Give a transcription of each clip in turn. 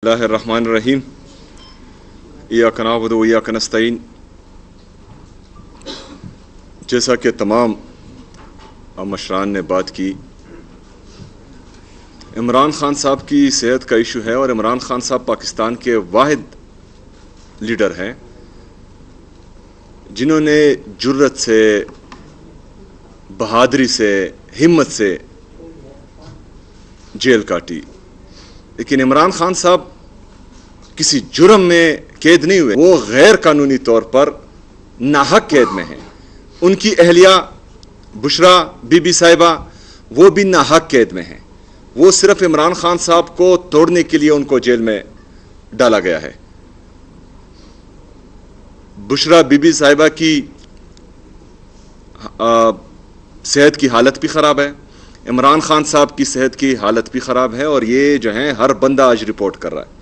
बिस्मिल्लाहिर्रहमानिर्रहीम इय्याका नअबुदु व इय्याका नस्तईन। जैसा कि तमाम मशरान ने बात की, इमरान खान साहब की सेहत का इशू है और इमरान खान साहब पाकिस्तान के वाहिद लीडर हैं जिन्होंने जुर्रत से, बहादुरी से, हिम्मत से जेल काटी। लेकिन इमरान खान साहब किसी जुर्म में कैद नहीं हुए, वो गैर कानूनी तौर पर नाहक कैद में हैं। उनकी अहलिया बुशरा बीबी साहिबा वो भी नाहक कैद में हैं। वो सिर्फ इमरान खान साहब को तोड़ने के लिए उनको जेल में डाला गया है। बुशरा बीबी साहिबा की सेहत की हालत भी ख़राब है, इमरान खान साहब की सेहत की हालत भी ख़राब है और ये जो है हर बंदा आज रिपोर्ट कर रहा है।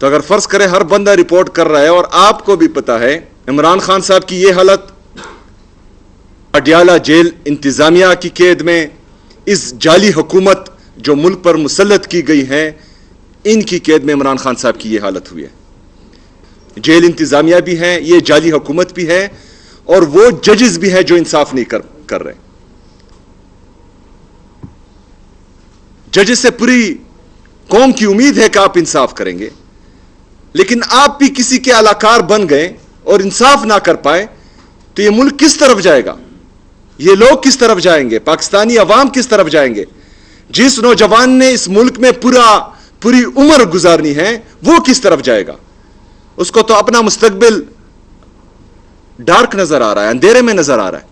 तो अगर फ़र्ज़ करें हर बंदा रिपोर्ट कर रहा है और आपको भी पता है इमरान खान साहब की ये हालत, अडियाला जेल इंतज़ामिया की कैद में, इस जाली हुकूमत जो मुल्क पर मुसल्लत की गई है, इनकी कैद में इमरान खान साहब की ये हालत हुई है। जेल इंतज़ामिया भी है, ये जाली हुकूमत भी है और वो जजेस भी हैं जो इंसाफ नहीं कर रहे। जजेस से पूरी कौम की उम्मीद है कि आप इंसाफ करेंगे, लेकिन आप भी किसी के अलाकार बन गए और इंसाफ ना कर पाए तो ये मुल्क किस तरफ जाएगा? ये लोग किस तरफ जाएंगे? पाकिस्तानी अवाम किस तरफ जाएंगे? जिस नौजवान ने इस मुल्क में पूरी उम्र गुजारनी है, वो किस तरफ जाएगा? उसको तो अपना मुस्तकबिल डार्क नजर आ रहा है, अंधेरे में नजर आ रहा है।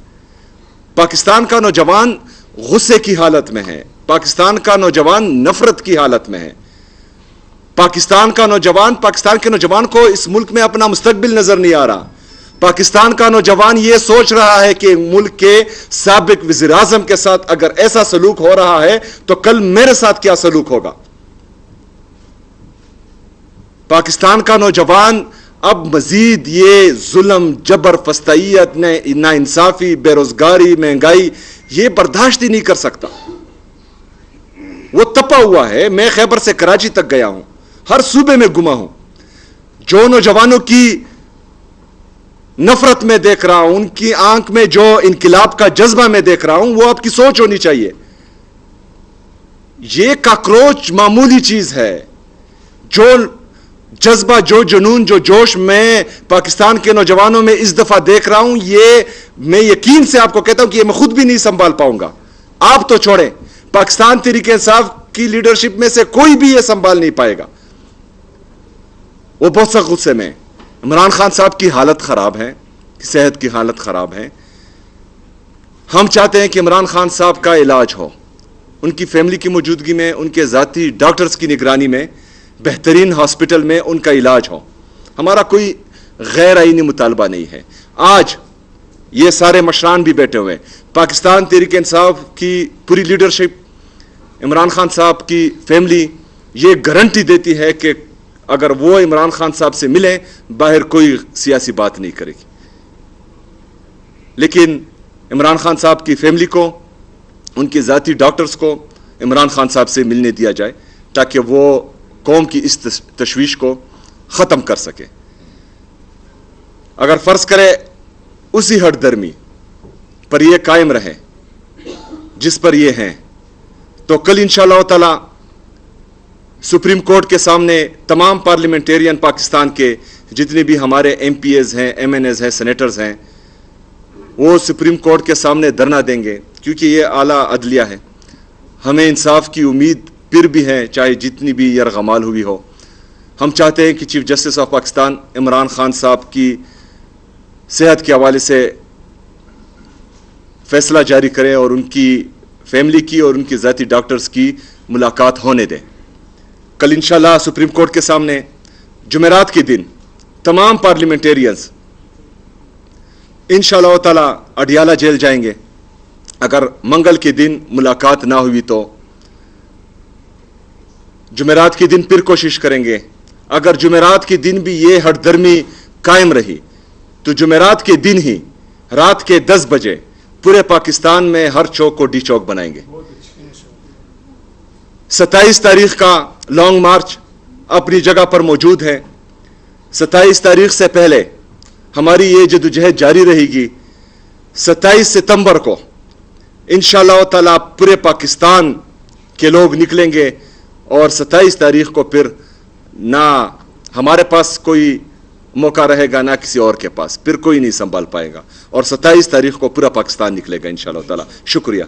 पाकिस्तान का नौजवान गुस्से की हालत में है, पाकिस्तान का नौजवान नफरत की हालत में है। पाकिस्तान के नौजवान को इस मुल्क में अपना मुस्तकबिल नजर नहीं आ रहा। पाकिस्तान का नौजवान यह सोच रहा है कि मुल्क के साबिक वज़ीर आज़म के साथ अगर ऐसा सलूक हो रहा है तो कल मेरे साथ क्या सलूक होगा। पाकिस्तान का नौजवान अब मजीद ये जुल्म, जबर, फस्तायत, नाइंसाफी, बेरोजगारी, महंगाई ये बर्दाश्त ही नहीं कर सकता। वो तपा हुआ है। मैं खैबर से कराची तक गया हूं, हर सूबे में घुमा हूं। जो नौजवानों की नफरत में देख रहा हूं, उनकी आंख में जो इनकिलाब का जज्बा में देख रहा हूं, वो आपकी सोच होनी चाहिए। ये काकरोच मामूली चीज है। जो जज्बा, जो जुनून, जो जोश मैं पाकिस्तान के नौजवानों में इस दफा देख रहा हूं, ये मैं यकीन से आपको कहता हूं कि ये मैं खुद भी नहीं संभाल पाऊंगा। आप तो छोड़ें, पाकिस्तान तहरीक इंसाफ की लीडरशिप में से कोई भी ये संभाल नहीं पाएगा। वो बहुत सख्त गुस्से में। इमरान खान साहब की हालत खराब है, सेहत की हालत खराब है। हम चाहते हैं कि इमरान खान साहब का इलाज हो, उनकी फैमिली की मौजूदगी में, उनके जाती डॉक्टर्स की निगरानी में, बेहतरीन हॉस्पिटल में उनका इलाज हो। हमारा कोई गैर आईनी मुतालबा नहीं है। आज ये सारे मशरान भी बैठे हुए हैं। पाकिस्तान तहरीक इंसाफ की पूरी लीडरशिप, इमरान खान साहब की फैमिली ये गारंटी देती है कि अगर वो इमरान खान साहब से मिले, बाहर कोई सियासी बात नहीं करेगी। लेकिन इमरान खान साहब की फैमिली को, उनके जाती डॉक्टर्स को इमरान खान साहब से मिलने दिया जाए ताकि वो कौम की इस तशवीश को ख़त्म कर सके। अगर फ़र्ज़ करे उसी हठधर्मी पर ये कायम रहे जिस पर ये हैं, तो कल इंशाअल्लाह ताला सुप्रीम कोर्ट के सामने तमाम पार्लियामेंटेरियन पाकिस्तान के जितने भी हमारे MPs हैं, MNAs हैं, सेनेटर्स हैं, वो सुप्रीम कोर्ट के सामने धरना देंगे, क्योंकि ये आला अदलिया है। हमें इंसाफ की उम्मीद फिर भी है, चाहे जितनी भी यरगमाल हुई हो। हम चाहते हैं कि chief justice of Pakistan Imran Khan साहब की सेहत के हवाले से फैसला जारी करें और उनकी फैमिली की और उनकी ज़ाती डॉक्टर्स की मुलाकात होने दें। कल इंशाल्लाह सुप्रीम कोर्ट के सामने जुमेरात के दिन तमाम पार्लियामेंटेरियंस इंशाअल्लाह ताला अडियाला जेल जाएंगे। अगर मंगल के दिन मुलाकात ना हुई तो जुमेरात के दिन फिर कोशिश करेंगे। अगर जुमेरात के दिन भी ये हठधर्मी कायम रही तो जुमेरात के दिन ही रात के 10 बजे पूरे पाकिस्तान में हर चौक को डी चौक बनाएंगे। 27 तारीख का लॉन्ग मार्च अपनी जगह पर मौजूद है। 27 तारीख से पहले हमारी ये जद्दोजहद जारी रहेगी। 27 सितंबर को इंशाअल्लाह ताला पूरे पाकिस्तान के लोग निकलेंगे और 27 तारीख को फिर ना हमारे पास कोई मौका रहेगा ना किसी और के पास, फिर कोई नहीं संभाल पाएगा और 27 तारीख को पूरा पाकिस्तान निकलेगा इंशाअल्लाह ताला। शुक्रिया।